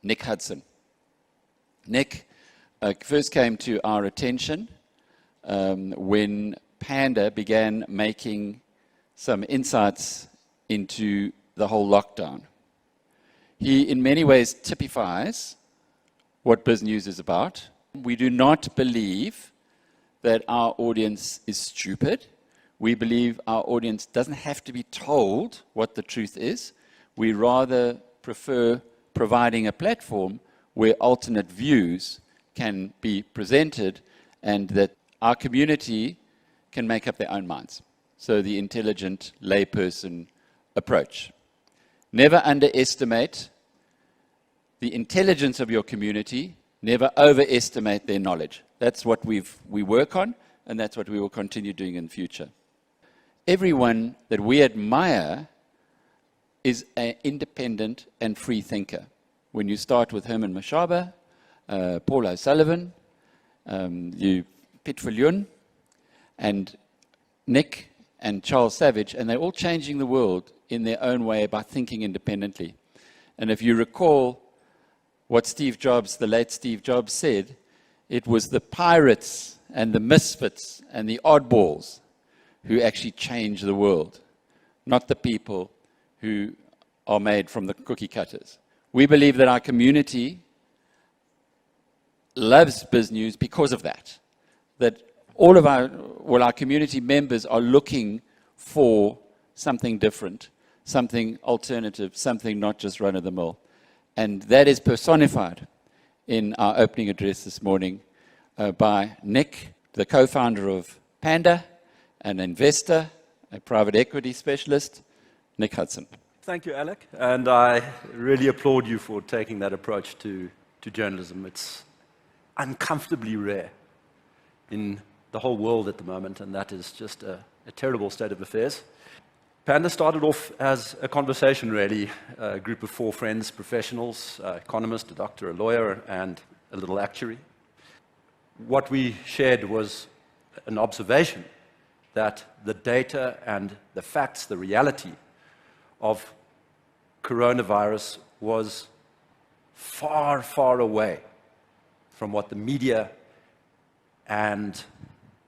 Nick Hudson. Nick first came to our attention when Panda began making some insights into the whole lockdown. He, in many ways, typifies what BizNews is about. We do not believe that our audience is stupid. We believe our audience doesn't have to be told what the truth is. We rather prefer providing a platform where alternate views can be presented and that our community can make up their own minds. So the intelligent layperson approach. Never underestimate the intelligence of your community, never overestimate their knowledge. That's what we work on, and that's what we will continue doing in the future. Everyone that we admire is an independent and free thinker. When you start with Herman Mashaba, Paul O'Sullivan, Piet Viljoen, and Nick and Charles Savage, and they're all changing the world in their own way by thinking independently. And if you recall what Steve Jobs, the late Steve Jobs, said, it was the pirates and the misfits and the oddballs who actually change the world, not the people who are made from the cookie cutters. We believe that our community loves BizNews because of that. That all of our community members are looking for something different, something alternative, something not just run-of-the-mill. And that is personified in our opening address this morning by Nick, the co-founder of Panda, an investor, a private equity specialist, Nick Hudson. Thank you, Alec. And I really applaud you for taking that approach to journalism. It's uncomfortably rare in the whole world at the moment, and that is just a terrible state of affairs. Panda started off as a conversation, really, a group of 4 friends, professionals, economist, a doctor, a lawyer, and a little actuary. What we shared was an observation that the data and the facts, the reality of coronavirus was far, far away from what the media and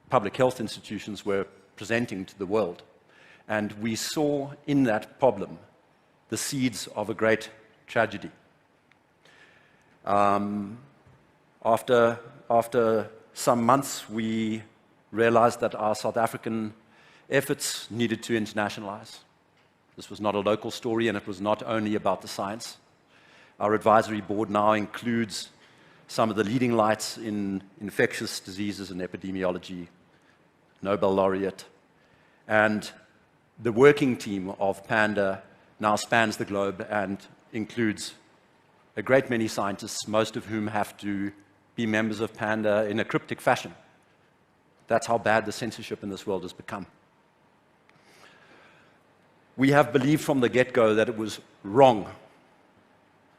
public health institutions were presenting to the world. And we saw in that problem the seeds of a great tragedy. After some months, we realized that our South African efforts needed to internationalize. This was not a local story, and it was not only about the science. Our advisory board now includes some of the leading lights in infectious diseases and epidemiology, Nobel laureate, and the working team of Panda now spans the globe and includes a great many scientists, most of whom have to be members of Panda in a cryptic fashion. That's how bad the censorship in this world has become. We have believed from the get-go that it was wrong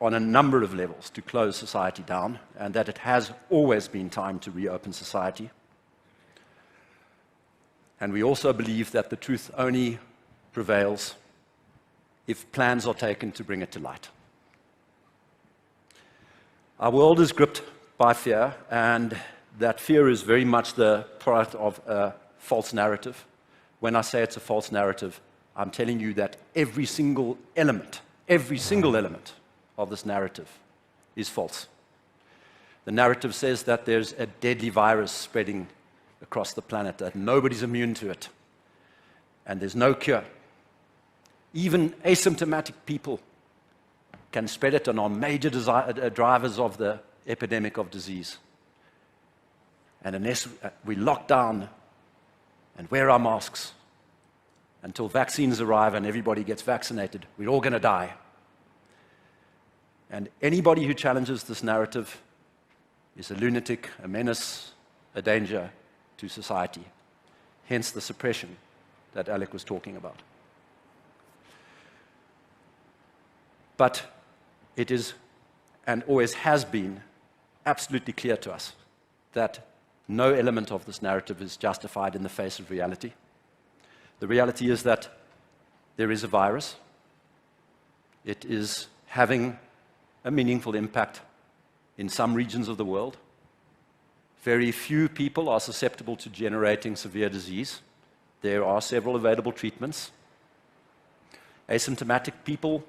on a number of levels to close society down, and that it has always been time to reopen society. And we also believe that the truth only prevails if plans are taken to bring it to light. Our world is gripped by fear, and that fear is very much the product of a false narrative. When I say it's a false narrative, I'm telling you that every single element of this narrative is false. The narrative says that there's a deadly virus spreading across the planet, that nobody's immune to it, and there's no cure. Even asymptomatic people can spread it and are major drivers of the epidemic of disease. And unless we lock down and wear our masks until vaccines arrive and everybody gets vaccinated, we're all going to die. And anybody who challenges this narrative is a lunatic, a menace, a danger to society. Hence the suppression that Alec was talking about. But it is, and always has been, absolutely clear to us that no element of this narrative is justified in the face of reality. The reality is that there is a virus. It is having a meaningful impact in some regions of the world. Very few people are susceptible to generating severe disease. There are several available treatments. Asymptomatic people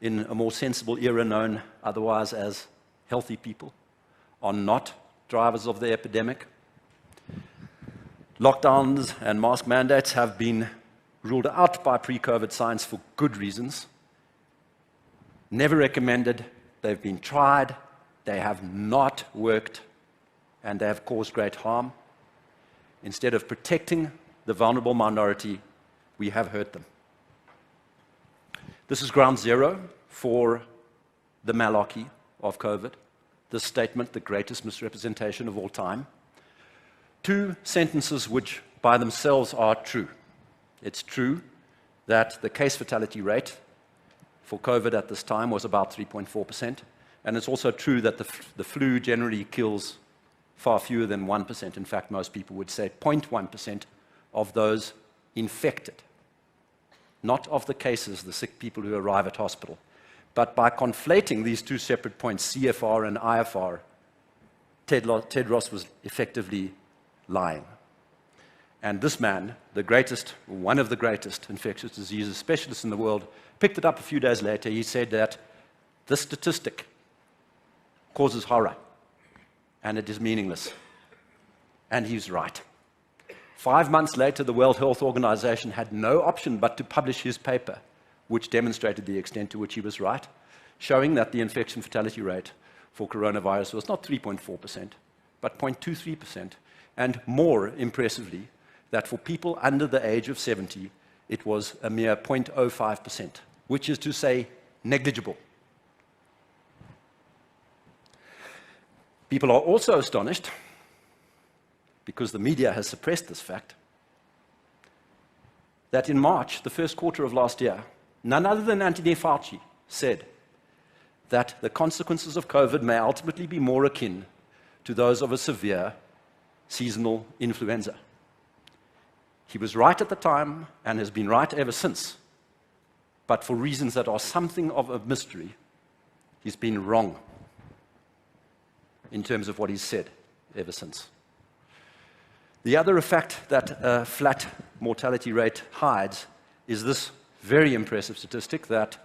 in a more sensible era known otherwise as healthy people are not drivers of the epidemic. Lockdowns and mask mandates have been ruled out by pre-COVID science for good reasons. Never recommended, they've been tried, they have not worked, and they have caused great harm. Instead of protecting the vulnerable minority, we have hurt them. This is ground zero for the malarkey of COVID, this statement, the greatest misrepresentation of all time. Two sentences which by themselves are true. It's true that the case fatality rate for COVID at this time was about 3.4%, and it's also true that the flu generally kills far fewer than 1%. In fact, most people would say 0.1% of those infected. Not of the cases, the sick people who arrive at hospital. But by conflating these two separate points, CFR and IFR, Tedros was effectively lying. And this man, the greatest, one of the greatest infectious diseases specialists in the world, picked it up a few days later. He said that this statistic causes horror, and it is meaningless. And he's right. 5 months later, the World Health Organization had no option but to publish his paper, which demonstrated the extent to which he was right, showing that the infection fatality rate for coronavirus was not 3.4%, but 0.23%, and more impressively, that for people under the age of 70, it was a mere 0.05%, which is to say negligible. People are also astonished, because the media has suppressed this fact, that in March, the first quarter of last year, none other than Anthony Fauci said that the consequences of COVID may ultimately be more akin to those of a severe seasonal influenza. He was right at the time and has been right ever since, but for reasons that are something of a mystery, he's been wrong in terms of what he's said ever since. The other effect that a flat mortality rate hides is this very impressive statistic that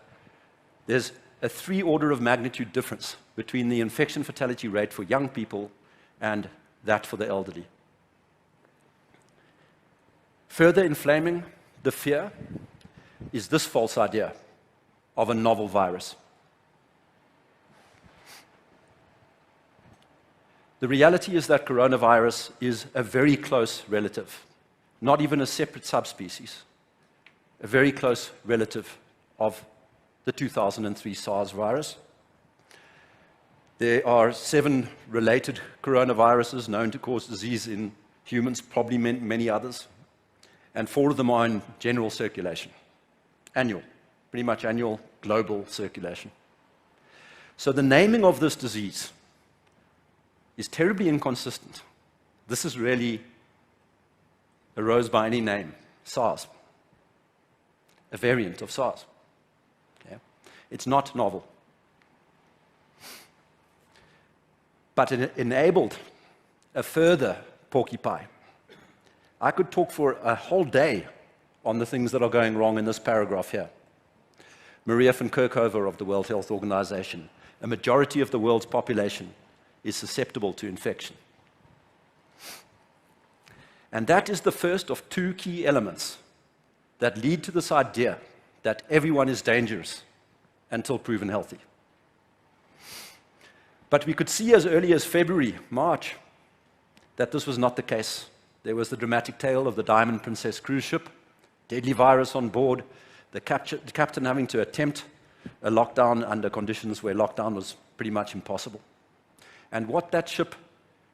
there's a 3 order of magnitude difference between the infection fatality rate for young people and that for the elderly. Further inflaming the fear is this false idea of a novel virus. The reality is that coronavirus is a very close relative, not even a separate subspecies, a very close relative of the 2003 SARS virus. There are 7 related coronaviruses known to cause disease in humans, probably many others, and 4 of them are in general circulation, annual, pretty much annual global circulation. So the naming of this disease is terribly inconsistent. This is really arose by any name, SARS, a variant of SARS. Okay? It's not novel. But it enabled a further porky pie. I could talk for a whole day on the things that are going wrong in this paragraph here. Maria van Kerkhove of the World Health Organization, a majority of the world's population is susceptible to infection. And that is the first of 2 key elements that lead to this idea that everyone is dangerous until proven healthy. But we could see as early as February, March, that this was not the case. There was the dramatic tale of the Diamond Princess cruise ship, deadly virus on board, the captain having to attempt a lockdown under conditions where lockdown was pretty much impossible. And what that ship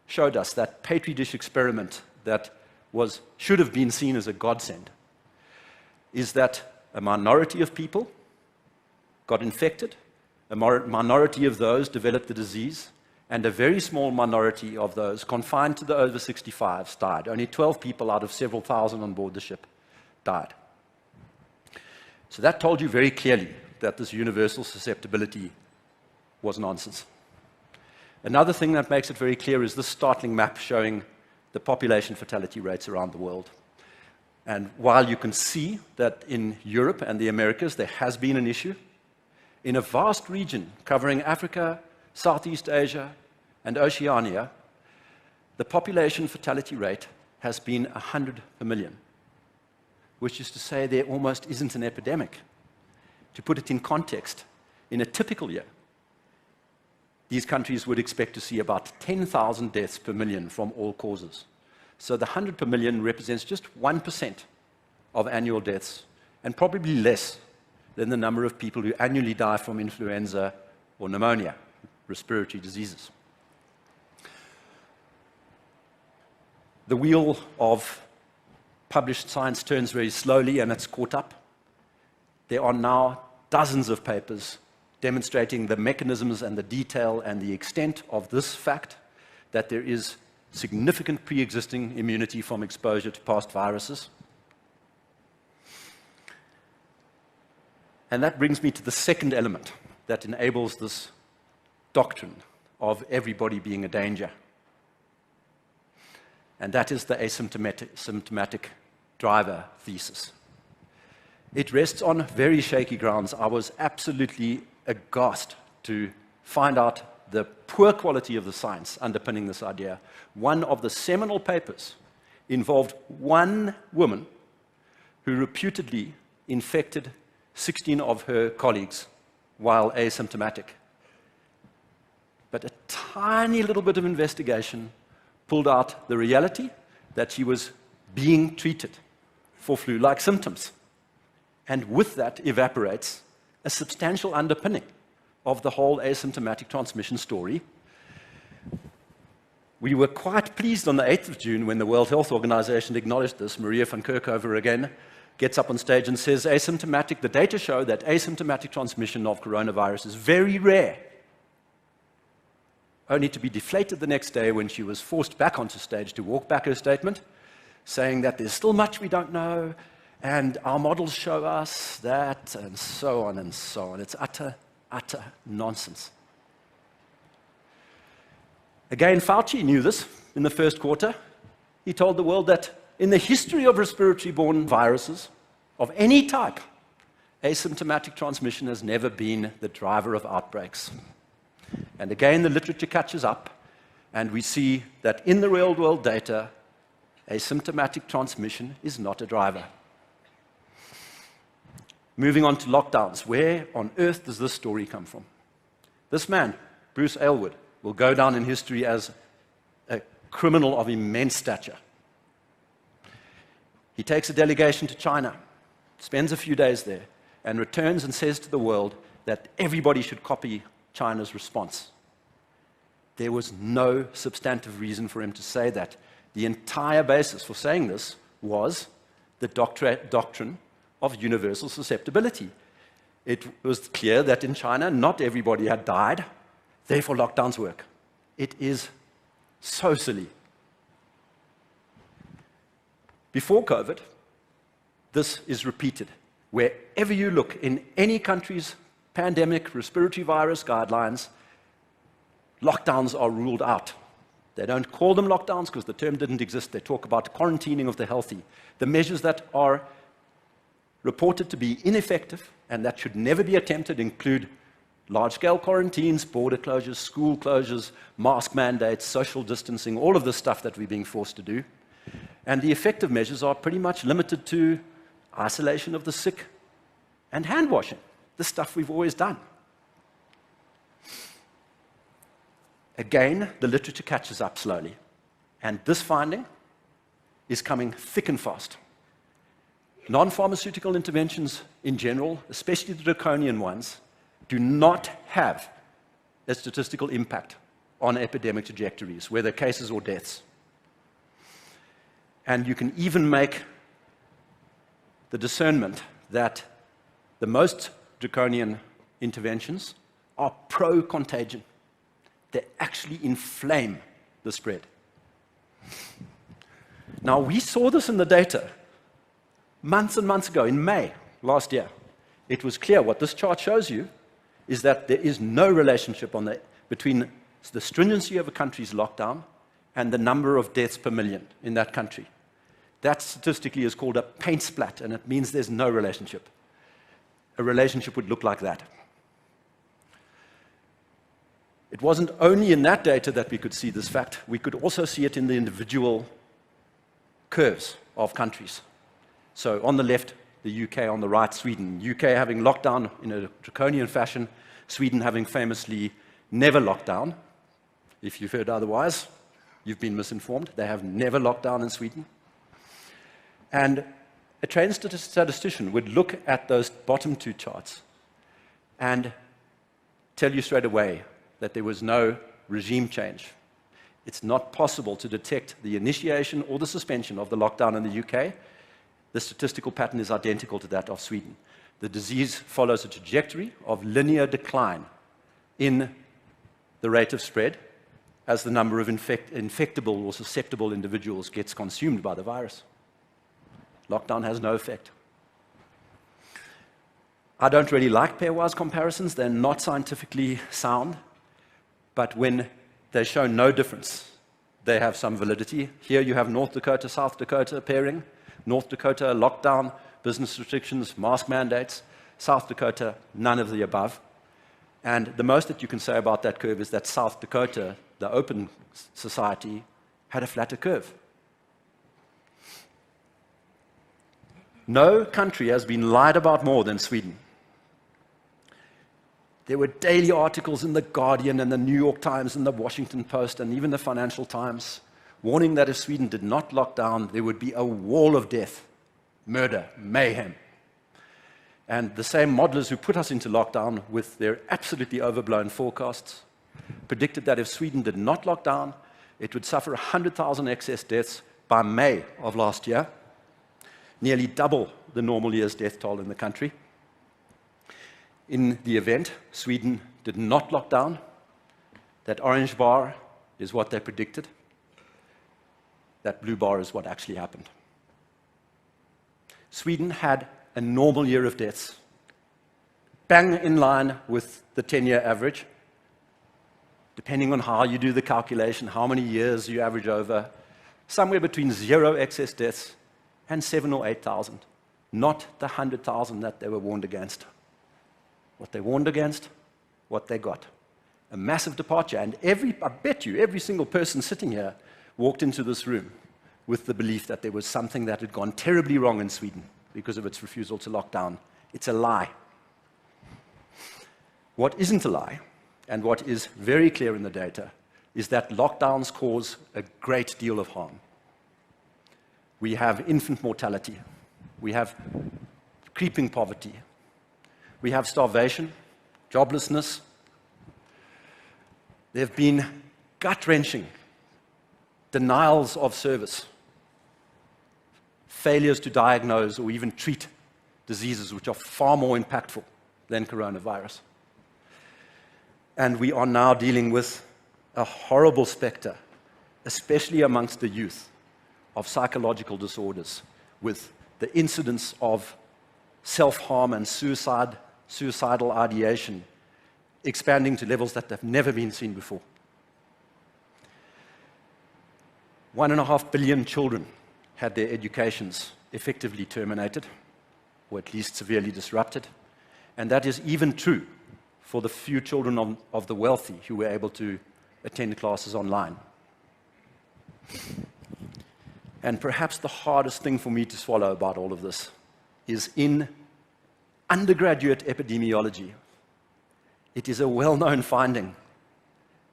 showed us, that Petri dish experiment that should have been seen as a godsend, is that a minority of people got infected, a minority of those developed the disease, and a very small minority of those confined to the over 65s died. Only 12 people out of several thousand on board the ship died. So that told you very clearly that this universal susceptibility was nonsense. Another thing that makes it very clear is this startling map showing the population fatality rates around the world. And while you can see that in Europe and the Americas there has been an issue, in a vast region covering Africa, Southeast Asia, and Oceania, the population fatality rate has been 100 per million, which is to say there almost isn't an epidemic. To put it in context, in a typical year, these countries would expect to see about 10,000 deaths per million from all causes. So the 100 per million represents just 1% of annual deaths, and probably less than the number of people who annually die from influenza or pneumonia, respiratory diseases. The wheel of published science turns very slowly, and it's caught up. There are now dozens of papers demonstrating the mechanisms and the detail and the extent of this fact, that there is significant pre-existing immunity from exposure to past viruses. And that brings me to the second element that enables this doctrine of everybody being a danger. And that is the asymptomatic driver thesis. It rests on very shaky grounds. I was absolutely aghast to find out the poor quality of the science underpinning this idea. One of the seminal papers involved one woman who reputedly infected 16 of her colleagues while asymptomatic. But a tiny little bit of investigation pulled out the reality that she was being treated for flu-like symptoms. And with that evaporates a substantial underpinning of the whole asymptomatic transmission story. We were quite pleased on the 8th of June when the World Health Organization acknowledged this. Maria van Kerkhove again gets up on stage and says, the data show that asymptomatic transmission of coronavirus is very rare. Only to be deflated the next day when she was forced back onto stage to walk back her statement, saying that there's still much we don't know, and our models show us that, and so on and so on. It's utter nonsense. Again, Fauci knew this in the first quarter. He told the world that in the history of respiratory-borne viruses of any type, asymptomatic transmission has never been the driver of outbreaks. And again, the literature catches up, and we see that in the real-world data, asymptomatic transmission is not a driver. Moving on to lockdowns, where on earth does this story come from? This man, Bruce Aylward, will go down in history as a criminal of immense stature. He takes a delegation to China, spends a few days there, and returns and says to the world that everybody should copy China's response. There was no substantive reason for him to say that. The entire basis for saying this was the doctrine of universal susceptibility. It was clear that in China, not everybody had died, therefore lockdowns work. It is so silly. Before COVID, this is repeated. Wherever you look in any country's pandemic respiratory virus guidelines, lockdowns are ruled out. They don't call them lockdowns because the term didn't exist. They talk about quarantining of the healthy. The measures that are reported to be ineffective and that should never be attempted include large-scale quarantines, border closures, school closures, mask mandates, social distancing, all of the stuff that we're being forced to do. And the effective measures are pretty much limited to isolation of the sick and hand washing, the stuff we've always done. Again, the literature catches up slowly. And this finding is coming thick and fast. Non-pharmaceutical interventions in general, especially the draconian ones, do not have a statistical impact on epidemic trajectories, whether cases or deaths. And you can even make the discernment that the most draconian interventions are pro-contagion. They actually inflame the spread. Now, we saw this in the data months and months ago, in May last year. It was clear what this chart shows you is that there is no relationship between the stringency of a country's lockdown and the number of deaths per million in that country. That statistically is called a paint splat, and it means there's no relationship. A relationship would look like that. It wasn't only in that data that we could see this fact, we could also see it in the individual curves of countries. So on the left, the UK, on the right, Sweden. UK having lockdown in a draconian fashion, Sweden having famously never locked down. If you've heard otherwise, you've been misinformed. They have never locked down in Sweden. And a trained statistician would look at those bottom two charts and tell you straight away that there was no regime change. It's not possible to detect the initiation or the suspension of the lockdown in the UK. The statistical pattern is identical to that of Sweden. The disease follows a trajectory of linear decline in the rate of spread as the number of infectable or susceptible individuals gets consumed by the virus. Lockdown has no effect. I don't really like pairwise comparisons. They're not scientifically sound, but when they show no difference, they have some validity. Here you have North Dakota, South Dakota pairing. North Dakota, lockdown, business restrictions, mask mandates. South Dakota, none of the above. And the most that you can say about that curve is that South Dakota, the open society, had a flatter curve. No country has been lied about more than Sweden. There were daily articles in The Guardian and the New York Times and the Washington Post and even the Financial Times warning that if Sweden did not lock down, there would be a wall of death, murder, mayhem. And the same modelers who put us into lockdown with their absolutely overblown forecasts predicted that if Sweden did not lock down, it would suffer 100,000 excess deaths by May of last year, nearly double the normal year's death toll in the country. In the event, Sweden did not lock down. That orange bar is what they predicted. That blue bar is what actually happened. Sweden had a normal year of deaths, bang in line with the 10-year average, depending on how you do the calculation, how many years you average over, somewhere between 0 excess deaths and 7,000 or 8,000, not the 100,000 that they were warned against. What they warned against, what they got. A massive departure, and I bet you, every single person sitting here walked into this room with the belief that there was something that had gone terribly wrong in Sweden because of its refusal to lock down. It's a lie. What isn't a lie, and what is very clear in the data, is that lockdowns cause a great deal of harm. We have infant mortality. We have creeping poverty. We have starvation, joblessness. There have been gut-wrenching denials of service, failures to diagnose or even treat diseases which are far more impactful than coronavirus. And we are now dealing with a horrible specter, especially amongst the youth, of psychological disorders, with the incidence of self-harm and suicidal ideation expanding to levels that have never been seen before. 1.5 billion children had their educations effectively terminated, or at least severely disrupted. And that is even true for the few children of the wealthy who were able to attend classes online. And perhaps the hardest thing for me to swallow about all of this is in undergraduate epidemiology, it is a well-known finding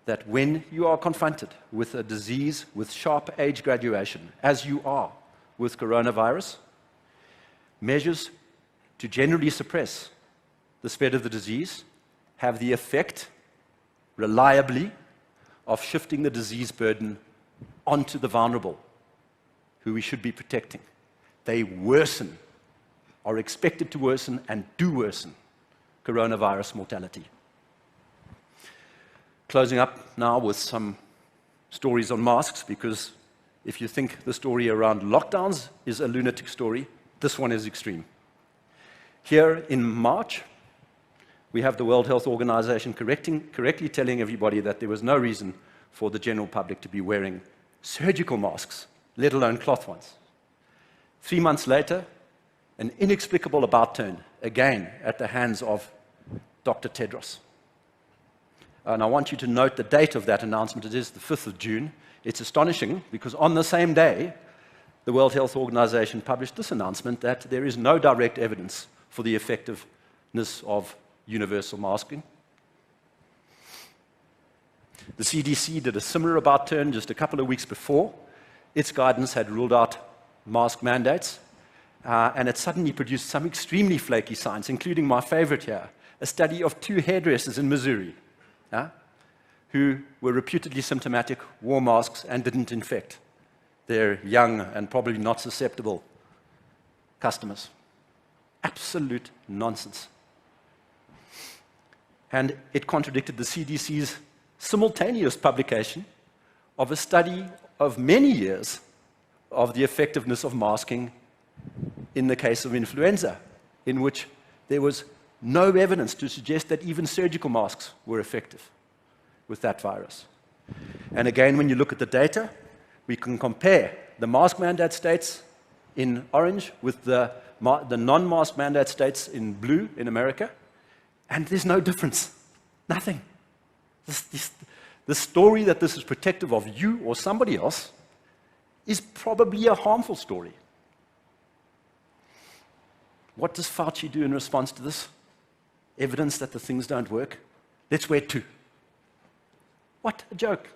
that when you are confronted with a disease with sharp age graduation, as you are with coronavirus, measures to generally suppress the spread of the disease have the effect, reliably, of shifting the disease burden onto the vulnerable, who we should be protecting. They worsen, are expected to worsen, and do worsen coronavirus mortality. Closing up now with some stories on masks, because if you think the story around lockdowns is a lunatic story, this one is extreme. Here in March, We have the World Health Organization correctly telling everybody that there was no reason for the general public to be wearing surgical masks, let alone cloth ones. 3 months later, an inexplicable about turn, again at the hands of Dr. Tedros. And I want you to note the date of that announcement. It is the 5th of June. It's astonishing because on the same day, the World Health Organization published this announcement that there is no direct evidence for the effectiveness of universal masking. The CDC did a similar about turn just a couple of weeks before. Its guidance had ruled out mask mandates, and it suddenly produced some extremely flaky science, including my favorite here, a study of 2 hairdressers in Missouri who were reputedly symptomatic, wore masks, and didn't infect their young and probably not susceptible customers. Absolute nonsense. And it contradicted the CDC's simultaneous publication of a study of many years of the effectiveness of masking in the case of influenza, in which there was no evidence to suggest that even surgical masks were effective with that virus. And again, when you look at the data, we can compare the mask mandate states in orange with the non-mask mandate states in blue in America, and there's no difference. Nothing. The story that this is protective of you or somebody else is probably a harmful story. What does Fauci do in response to this? Evidence that the things don't work? Let's wear 2. What a joke.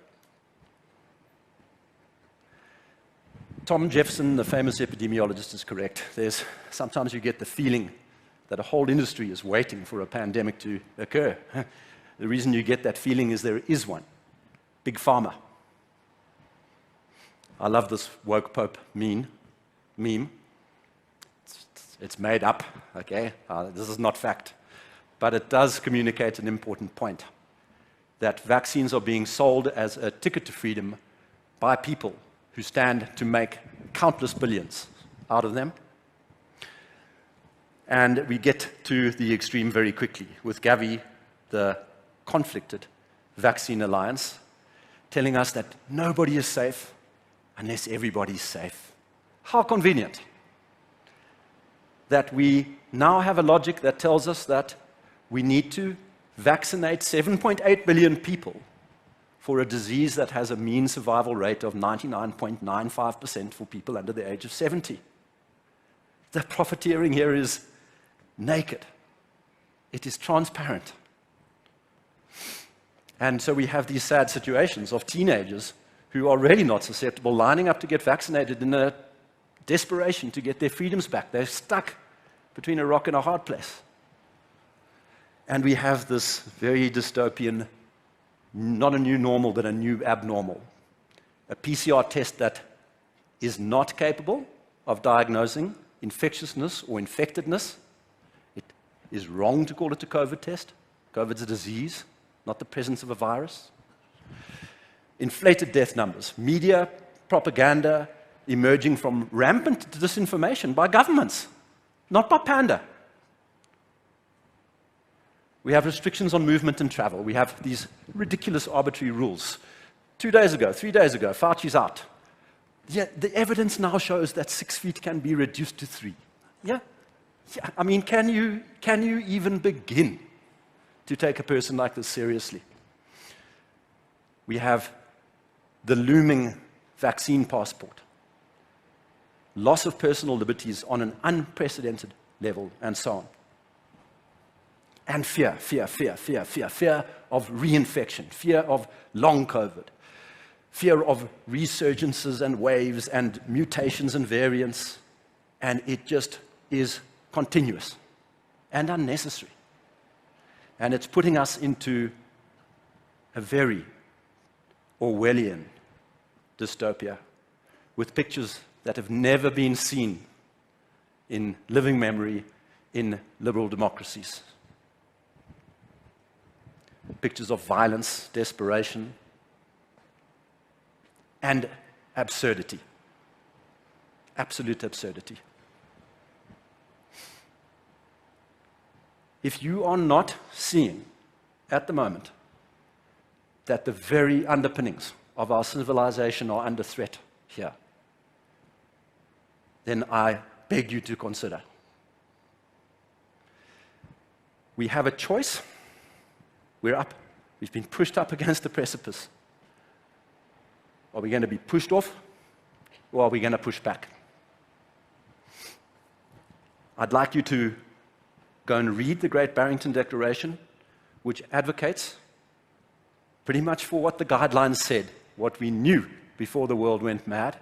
Tom Jefferson, the famous epidemiologist, is correct. Sometimes you get the feeling that a whole industry is waiting for a pandemic to occur. The reason you get that feeling is there is one. Big Pharma. I love this woke Pope meme. It's made up, okay? This is not fact. But it does communicate an important point, that vaccines are being sold as a ticket to freedom by people who stand to make countless billions out of them. And we get to the extreme very quickly with Gavi, the conflicted vaccine alliance, telling us that nobody is safe unless everybody's safe. How convenient that we now have a logic that tells us that we need to vaccinate 7.8 billion people for a disease that has a mean survival rate of 99.95% for people under the age of 70. The profiteering here is naked. It is transparent. And so we have these sad situations of teenagers who are really not susceptible, lining up to get vaccinated in a desperation to get their freedoms back. They're stuck between a rock and a hard place. And we have this very dystopian, not a new normal, but a new abnormal. A PCR test that is not capable of diagnosing infectiousness or infectedness. It is wrong to call it a COVID test. COVID's a disease, not the presence of a virus. Inflated death numbers, media propaganda emerging from rampant disinformation by governments, not by Panda. We have restrictions on movement and travel. We have these ridiculous arbitrary rules. 2 days ago, 3 days ago, Fauci's out. Yeah, the evidence now shows that 6 feet can be reduced to 3. Yeah? I mean, can you even begin to take a person like this seriously? We have the looming vaccine passport, loss of personal liberties on an unprecedented level, and so on. And fear of reinfection, fear of long COVID, fear of resurgences and waves and mutations and variants, and it just is continuous and unnecessary. And it's putting us into a very Orwellian dystopia with pictures that have never been seen in living memory in liberal democracies. Pictures of violence, desperation, and absurdity. Absolute absurdity. If you are not seeing at the moment that the very underpinnings of our civilization are under threat here, then I beg you to consider. We have a choice. We're up. We've been pushed up against the precipice. Are we going to be pushed off, or are we going to push back? I'd like you to go and read the Great Barrington Declaration, which advocates pretty much for what the guidelines said, what we knew before the world went mad,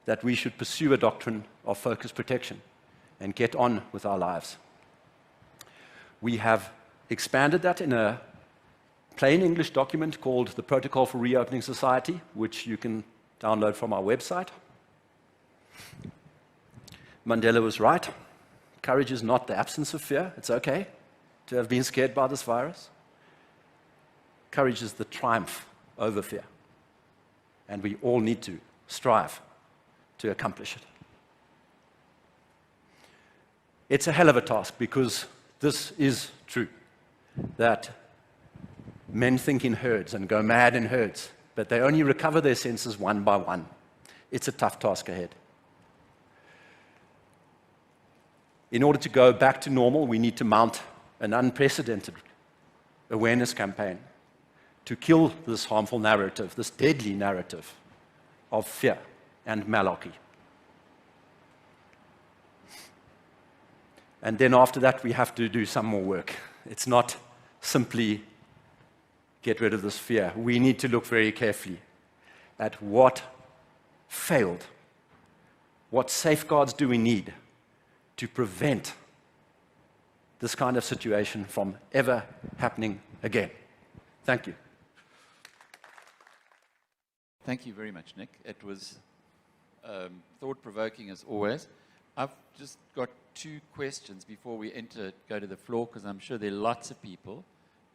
that we should pursue a doctrine of focused protection and get on with our lives. We have expanded that in a plain English document called the Protocol for Reopening Society, which you can download from our website. Mandela was right. Courage is not the absence of fear. It's okay to have been scared by this virus. Courage is the triumph over fear. And we all need to strive to accomplish it. It's a hell of a task, because this is true, that men think in herds and go mad in herds, but they only recover their senses one by one. It's a tough task ahead. In order to go back to normal, we need to mount an unprecedented awareness campaign to kill this harmful narrative, this deadly narrative of fear and malarkey. And then after that, we have to do some more work. It's not simply get rid of this fear. We need to look very carefully at what failed. What safeguards do we need to prevent this kind of situation from ever happening again? Thank you. Thank you very much, Nick. It was thought-provoking as always. I've just got 2 questions before we go to the floor, because I'm sure there are lots of people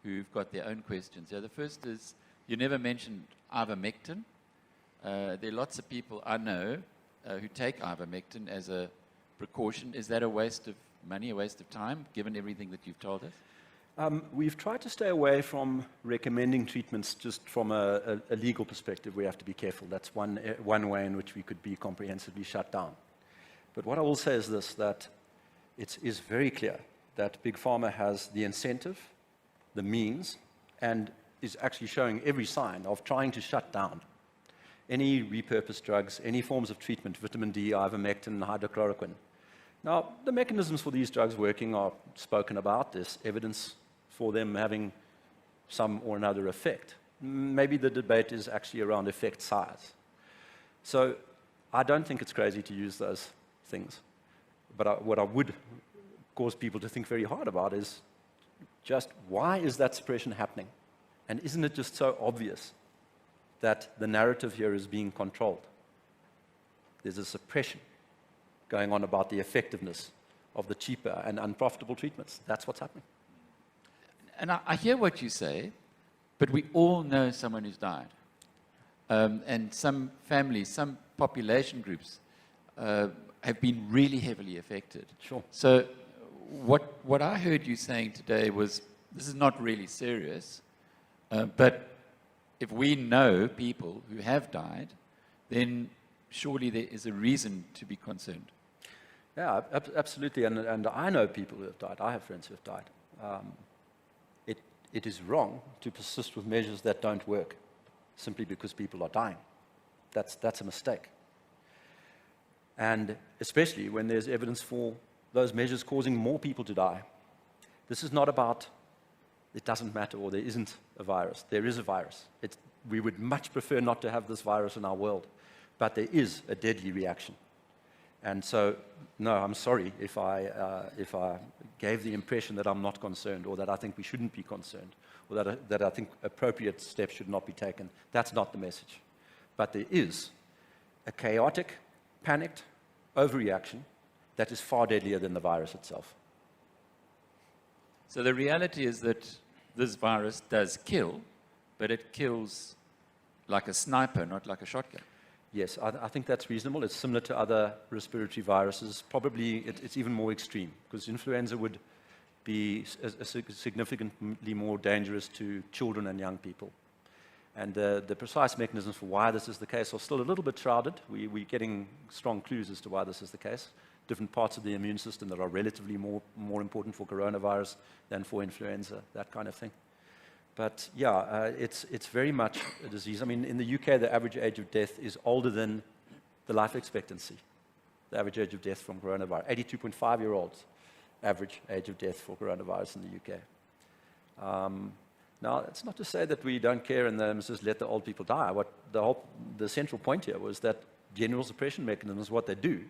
who've got their own questions. Yeah, the first is, you never mentioned ivermectin. There are lots of people I know who take ivermectin as a precaution. Is that a waste of money, a waste of time, given everything that you've told us? We've tried to stay away from recommending treatments just from a legal perspective. We have to be careful. That's one way in which we could be comprehensively shut down. But what I will say is this, that it is very clear that Big Pharma has the incentive, the means, and is actually showing every sign of trying to shut down any repurposed drugs, any forms of treatment, vitamin D, ivermectin, hydrochloroquine. Now, the mechanisms for these drugs working are spoken about. There's evidence for them having some or another effect. Maybe the debate is actually around effect size. So I don't think it's crazy to use those things. But what I would cause people to think very hard about is just, why is that suppression happening? And isn't it just so obvious that the narrative here is being controlled? There's a suppression going on about the effectiveness of the cheaper and unprofitable treatments. That's what's happening. And I hear what you say, but we all know someone who's died. And some families, some population groups have been really heavily affected. Sure. So what I heard you saying today was, this is not really serious, but if we know people who have died, then surely there is a reason to be concerned. Yeah, absolutely. And I know people who have died. I have friends who have died. It is wrong to persist with measures that don't work simply because people are dying. That's a mistake. And especially when there's evidence for those measures causing more people to die. This is not about, it doesn't matter, or there isn't a virus. There is a virus. We would much prefer not to have this virus in our world, but there is a deadly reaction. And so, no, I'm sorry if I gave the impression that I'm not concerned, or that I think we shouldn't be concerned, or that I think appropriate steps should not be taken. That's not the message. But there is a chaotic, panicked overreaction that is far deadlier than the virus itself. So the reality is that this virus does kill, but it kills like a sniper, not like a shotgun. Yes, I think that's reasonable. It's similar to other respiratory viruses. Probably it's even more extreme, because influenza would be significantly more dangerous to children and young people. And the precise mechanisms for why this is the case are still a little bit shrouded. We're getting strong clues as to why this is the case. Different parts of the immune system that are relatively more important for coronavirus than for influenza, that kind of thing. But yeah, it's very much a disease. I mean, in the UK, the average age of death is older than the life expectancy, the average age of death from coronavirus. 82.5-year-olds, average age of death for coronavirus in the UK. Now, it's not to say that we don't care and just let the old people die. What the central point here was that general suppression mechanisms, what they do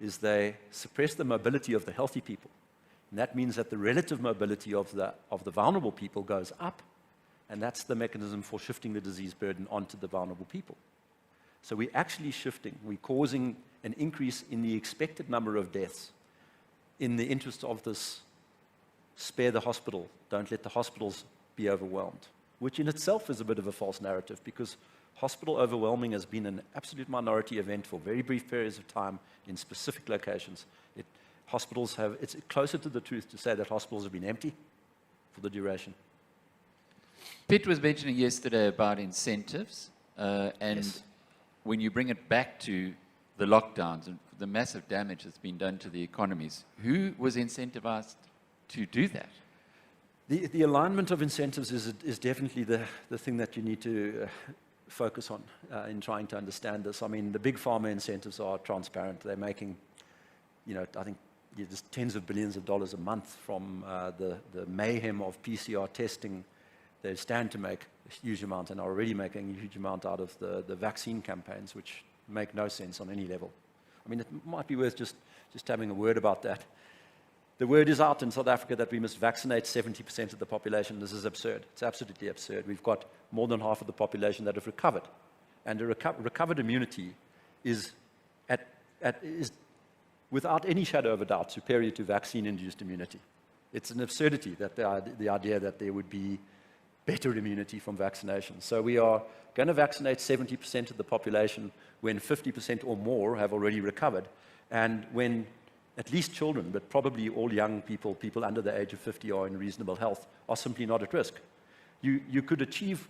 is they suppress the mobility of the healthy people. And that means that the relative mobility of the vulnerable people goes up, and that's the mechanism for shifting the disease burden onto the vulnerable people. So we're actually shifting. We're causing an increase in the expected number of deaths in the interest of this spare the hospital, don't let the hospitals be overwhelmed, which in itself is a bit of a false narrative, because hospital overwhelming has been an absolute minority event for very brief periods of time in specific locations. It's closer to the truth to say that hospitals have been empty for the duration. Pitt was mentioning yesterday about incentives, and Yes. when you bring it back to the lockdowns and the massive damage that's been done to the economies, who was incentivized to do that? The alignment of incentives is definitely the thing that you need to focus on in trying to understand this. I mean, the big pharma incentives are transparent. They're making, I think just tens of billions of dollars a month from the mayhem of PCR testing. They stand to make a huge amount and are already making a huge amount out of the vaccine campaigns, which make no sense on any level. I mean, it might be worth just having a word about that. The word is out in South Africa that we must vaccinate 70% of the population. This is absurd. It's absolutely absurd. We've got more than half of the population that have recovered. And a recovered immunity is without any shadow of a doubt superior to vaccine-induced immunity. It's an absurdity that the idea that there would be better immunity from vaccination. So we are going to vaccinate 70% of the population when 50% or more have already recovered, and when at least children, but probably all young people under the age of 50 are in reasonable health, are simply not at risk. You could achieve,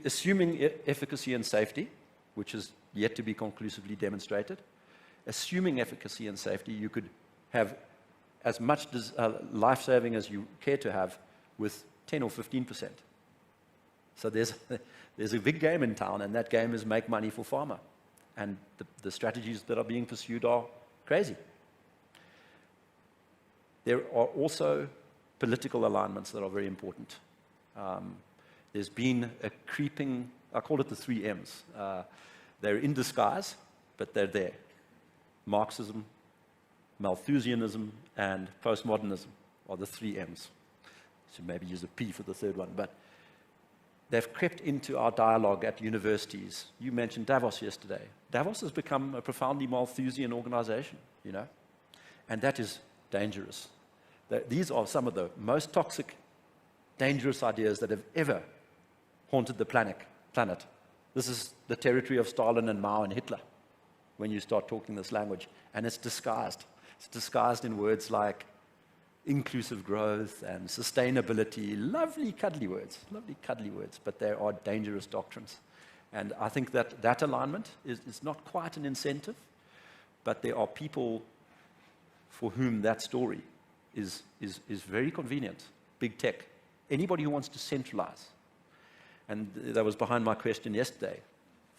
assuming efficacy and safety, which is yet to be conclusively demonstrated, assuming efficacy and safety, you could have as much life-saving as you care to have with 10 or 15%. So there's a big game in town, and that game is make money for pharma. And the strategies that are being pursued are crazy. There are also political alignments that are very important. There's been a creeping, I call it the 3 M's. They're in disguise, but they're there. Marxism, Malthusianism, and postmodernism are the 3 M's. So maybe use a P for the third one, but they've crept into our dialogue at universities. You mentioned Davos yesterday. Davos has become a profoundly Malthusian organization, and that is dangerous. These are some of the most toxic, dangerous ideas that have ever haunted the planet. This is the territory of Stalin and Mao and Hitler when you start talking this language, and it's disguised. It's disguised in words like inclusive growth and sustainability, lovely cuddly words, but they are dangerous doctrines. And I think that alignment is not quite an incentive, but there are people for whom that story is very convenient. Big tech, anybody who wants to centralize. And that was behind my question yesterday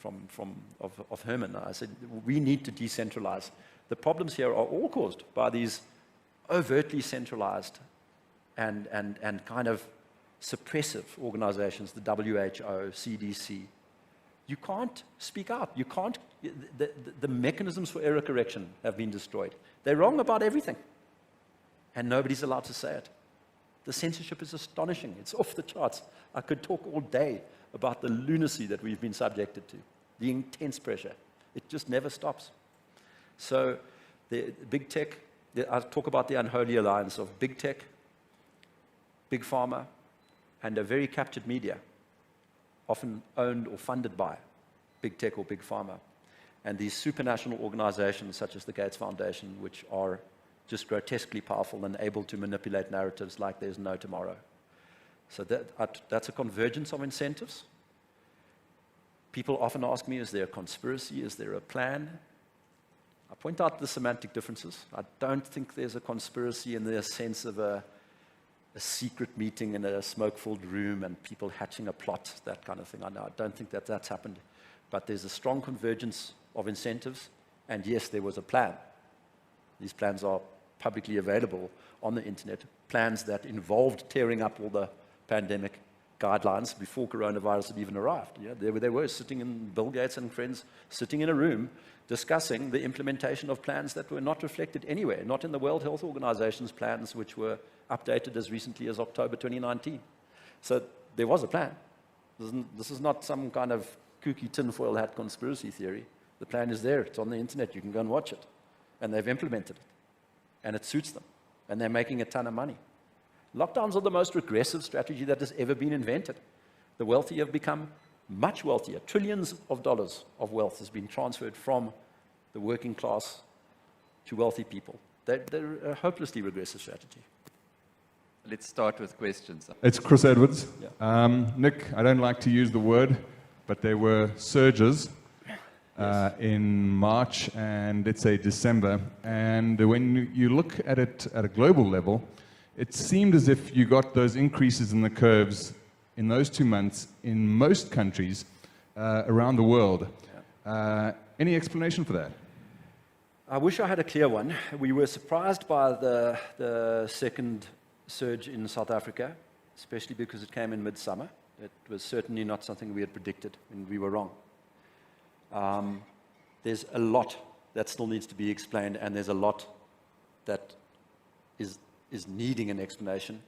of Herman. I said, we need to decentralize. The problems here are all caused by these overtly centralized and kind of suppressive organizations, the WHO, CDC. You can't speak out. You can't. The mechanisms for error correction have been destroyed. They're wrong about everything, and nobody's allowed to say it. The censorship is astonishing. It's off the charts. I could talk all day about the lunacy that we've been subjected to, the intense pressure. It just never stops. So the big tech, I talk about the unholy alliance of big tech, big pharma, and a very captured media, often owned or funded by big tech or big pharma. And these supranational organizations such as the Gates Foundation, which are just grotesquely powerful and able to manipulate narratives like there's no tomorrow. So that's a convergence of incentives. People often ask me, is there a conspiracy? Is there a plan? I point out the semantic differences. I don't think there's a conspiracy in the sense of a secret meeting in a smoke-filled room and people hatching a plot, that kind of thing. I don't think that's happened. But there's a strong convergence of incentives, and yes, there was a plan. These plans are publicly available on the internet, plans that involved tearing up all the pandemic guidelines before coronavirus had even arrived. Yeah, they were sitting in, Bill Gates and friends, sitting in a room discussing the implementation of plans that were not reflected anywhere, not in the World Health Organization's plans, which were updated as recently as October 2019. So there was a plan. This is not some kind of kooky tinfoil hat conspiracy theory. The plan is there. It's on the internet. You can go and watch it. And they've implemented it. And it suits them. And they're making a ton of money. Lockdowns are the most regressive strategy that has ever been invented. The wealthy have become much wealthier. Trillions of dollars of wealth has been transferred from the working class to wealthy people. They're a hopelessly regressive strategy. Let's start with questions. It's Chris Edwards. Yeah. Nick, I don't like to use the word, but there were surges in March and let's say December. And when you look at it at a global level, it seemed as if you got those increases in the curves in those 2 months in most countries around the world. Yeah. Any explanation for that? I wish I had a clear one. We were surprised by the second surge in South Africa, especially because it came in midsummer. It was certainly not something we had predicted, and we were wrong. There's a lot that still needs to be explained, and there's a lot that is needing an explanation.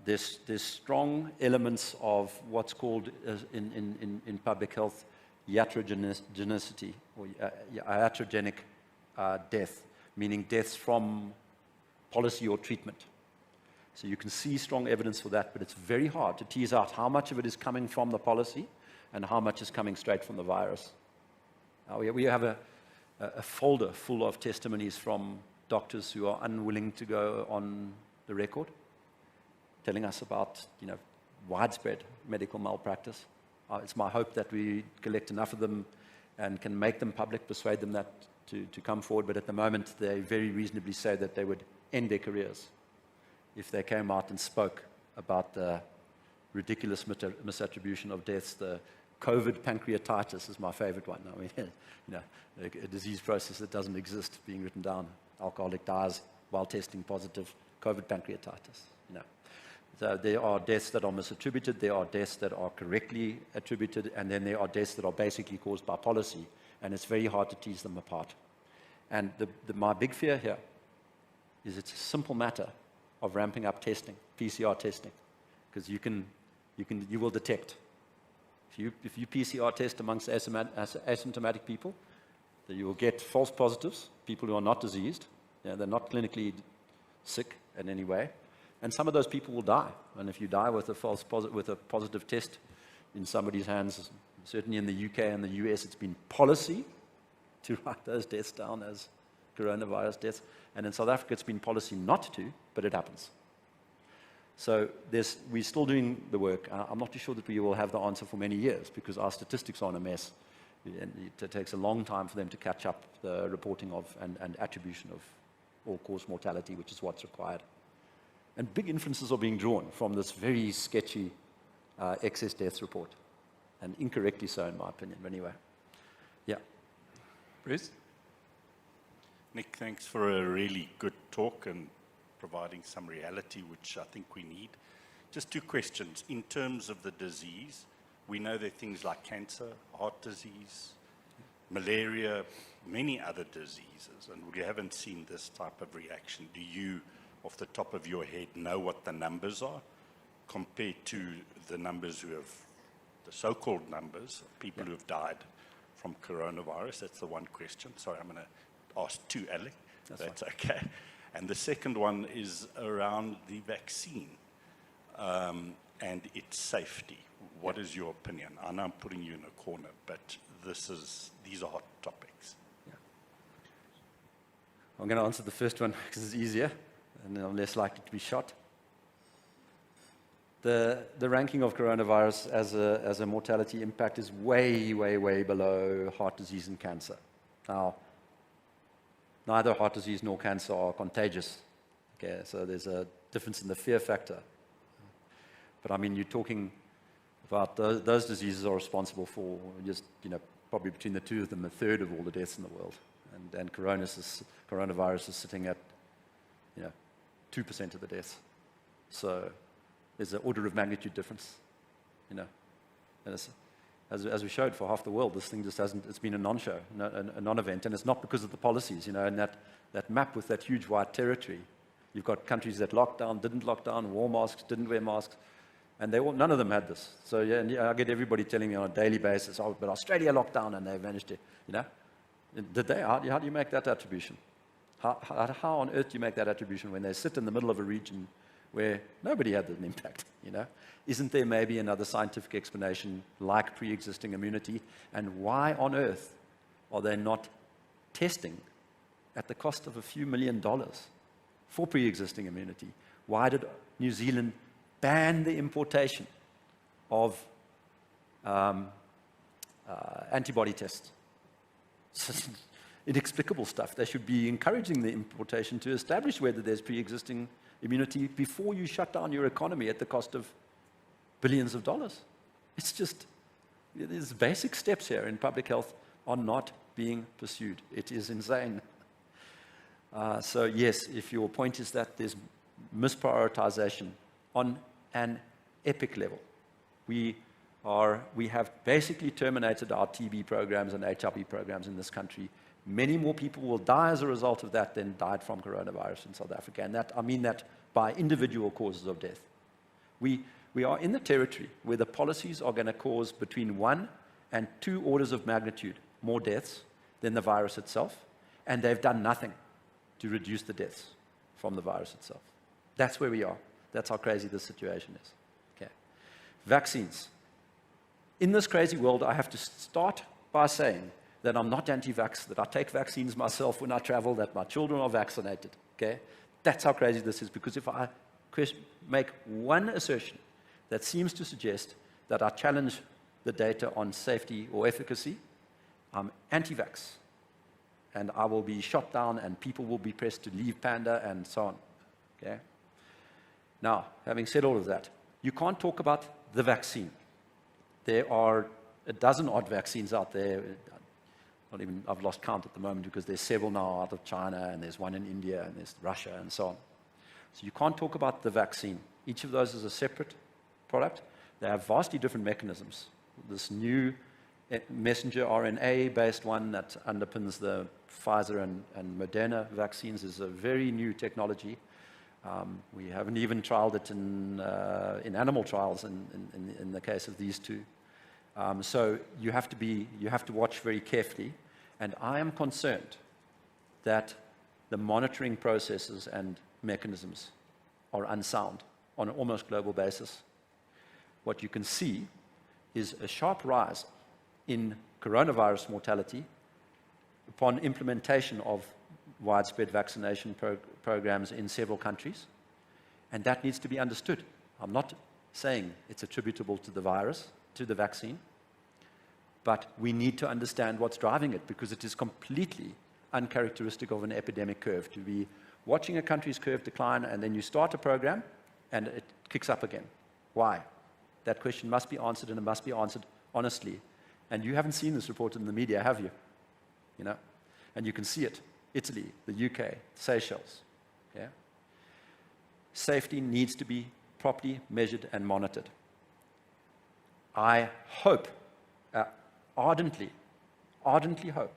There's strong elements of what's called in public health iatrogenicity, or iatrogenic death, meaning deaths from policy or treatment. So you can see strong evidence for that, but it's very hard to tease out how much of it is coming from the policy and how much is coming straight from the virus. We have a folder full of testimonies from doctors who are unwilling to go on the record, telling us about, widespread medical malpractice. It's my hope that we collect enough of them and can make them public, persuade them that to come forward. But at the moment, they very reasonably say that they would end their careers if they came out and spoke about the ridiculous misattribution of deaths. The COVID pancreatitis is my favorite one. I mean, a disease process that doesn't exist being written down. Alcoholic dies while testing positive. COVID pancreatitis. So there are deaths that are misattributed, there are deaths that are correctly attributed, and then there are deaths that are basically caused by policy, and it's very hard to tease them apart. And my big fear here is it's a simple matter of ramping up testing, PCR testing, because you will detect. If you PCR test amongst asymptomatic people, then you will get false positives, people who are not diseased, they're not clinically sick in any way. And some of those people will die. And if you die with a positive test in somebody's hands, certainly in the UK and the US, it's been policy to write those deaths down as coronavirus deaths. And in South Africa, it's been policy not to, but it happens. So we're still doing the work. I'm not too sure that we will have the answer for many years because our statistics are in a mess. And it takes a long time for them to catch up the reporting of and attribution of all-cause mortality, which is what's required. And big inferences are being drawn from this very sketchy excess deaths report. And incorrectly so, in my opinion. But anyway, yeah. Bruce? Nick, thanks for a really good talk and providing some reality, which I think we need. Just two questions. In terms of the disease, we know there are things like cancer, heart disease, malaria, many other diseases, and we haven't seen this type of reaction. Do you, off the top of your head, know what the numbers are compared to the numbers the so-called numbers of people who have died from coronavirus? That's the one question. Sorry, I'm going to ask two, Alec. That's okay. And the second one is around the vaccine and its safety. What is your opinion? I know I'm putting you in a corner, but these are hot topics. I'm going to answer the first one because it's easier and I'm less likely to be shot. The ranking of coronavirus as a mortality impact is way, way, way below heart disease and cancer. Now, neither heart disease nor cancer are contagious. Okay, so there's a difference in the fear factor. But I mean, you're talking about those diseases are responsible for just, probably between the two of them, a third of all the deaths in the world. And coronavirus is sitting at, 2% of the deaths. So there's an order of magnitude difference, And it's, as we showed, for half the world, this thing just it's been a non-show, a non-event. And it's not because of the policies, and that map with that huge white territory. You've got countries that locked down, didn't lock down, wore masks, didn't wear masks. And none of them had this. So I get everybody telling me on a daily basis, oh, but Australia locked down and they managed to, Did they? How do you make that attribution? How on earth do you make that attribution when they sit in the middle of a region where nobody had an impact, Isn't there maybe another scientific explanation like pre-existing immunity? And why on earth are they not testing at the cost of a few $1 million for pre-existing immunity? Why did New Zealand ban the importation of antibody tests? Inexplicable stuff. They should be encouraging the importation to establish whether there's pre-existing immunity before you shut down your economy at the cost of billions of dollars. It's just, these basic steps here in public health are not being pursued. It is insane. So yes, if your point is that there's misprioritization on an epic level, we have basically terminated our TB programs and HIV programs in this country. Many more people will die as a result of that than died from coronavirus in South Africa. And I mean that by individual causes of death. We are in the territory where the policies are going to cause between 1 and 2 orders of magnitude more deaths than the virus itself. And they've done nothing to reduce the deaths from the virus itself. That's where we are. That's how crazy this situation is. Okay. Vaccines. In this crazy world, I have to start by saying that I'm not anti-vax, that I take vaccines myself when I travel, that my children are vaccinated. Okay? That's how crazy this is, because if I make one assertion that seems to suggest that I challenge the data on safety or efficacy, I'm anti-vax. And I will be shot down and people will be pressed to leave Panda and so on. Okay? Now, having said all of that, you can't talk about the vaccine. There are a dozen odd vaccines out there. I've lost count at the moment because there's several now out of China and there's one in India and there's Russia and so on. So you can't talk about the vaccine. Each of those is a separate product. They have vastly different mechanisms. This new messenger RNA-based one that underpins the Pfizer and Moderna vaccines is a very new technology. We haven't even trialed it in animal trials in the case of these two. So you have to watch very carefully. And I am concerned that the monitoring processes and mechanisms are unsound on an almost global basis. What you can see is a sharp rise in coronavirus mortality upon implementation of widespread vaccination programs in several countries. And that needs to be understood. I'm not saying it's attributable to the virus, to the vaccine, but we need to understand what's driving it, because it is completely uncharacteristic of an epidemic curve to be watching a country's curve decline and then you start a program and it kicks up again. Why? That question must be answered, and it must be answered honestly. And you haven't seen this reported in the media, have you? And you can see it. Italy, the UK, Seychelles. Yeah? Safety needs to be properly measured and monitored. I hope, ardently hope,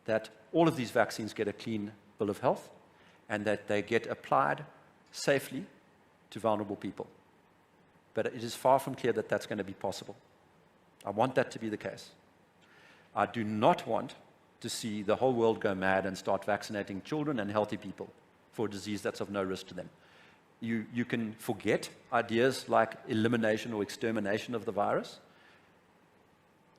that all of these vaccines get a clean bill of health and that they get applied safely to vulnerable people. But it is far from clear that that's going to be possible. I want that to be the case. I do not want to see the whole world go mad and start vaccinating children and healthy people for a disease that's of no risk to them. You can forget ideas like elimination or extermination of the virus.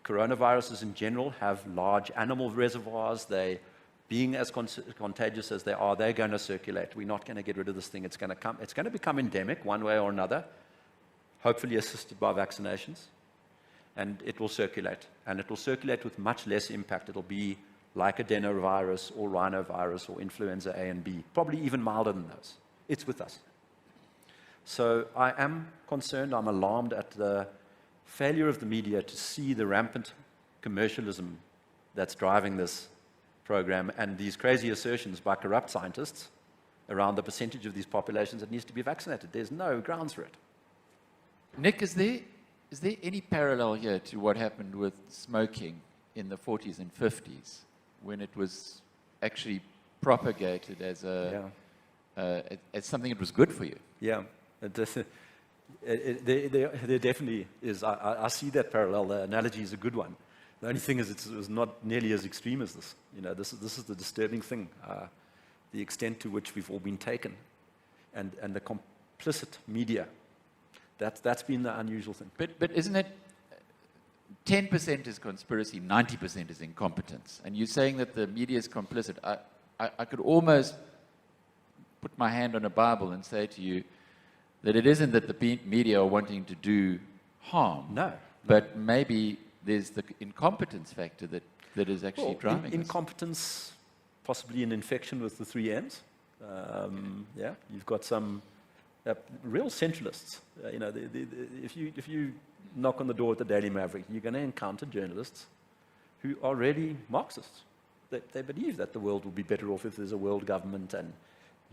Coronaviruses in general have large animal reservoirs. They being as contagious as they are, they're going to circulate. We're not going to get rid of this thing. It's going to become endemic one way or another, hopefully assisted by vaccinations, and it will circulate. And it will circulate with much less impact. It'll be like adenovirus or rhinovirus or influenza A and B, probably even milder than those. It's with us. So I am concerned, I'm alarmed at the failure of the media to see the rampant commercialism that's driving this program and these crazy assertions by corrupt scientists around the percentage of these populations that needs to be vaccinated. There's no grounds for it. Nick, is there any parallel here to what happened with smoking in the 40s and 50s when it was actually propagated as as something that was good for you? Yeah, there definitely is. I see that parallel. The analogy is a good one. The only thing is it was not nearly as extreme as this. You know, this is the disturbing thing, the extent to which we've all been taken, and the complicit media. That's been the unusual thing. But isn't it 10% is conspiracy, 90% is incompetence? And you're saying that the media is complicit. I could almost put my hand on a Bible and say to you that it isn't that the media are wanting to do harm. No. But maybe there's the incompetence factor that is actually driving this. Incompetence, possibly an infection with the 3 M's. Yeah, you've got some real centralists. You know, if you knock on the door at the Daily Maverick, you're going to encounter journalists who are really Marxists. They believe that the world will be better off if there's a world government and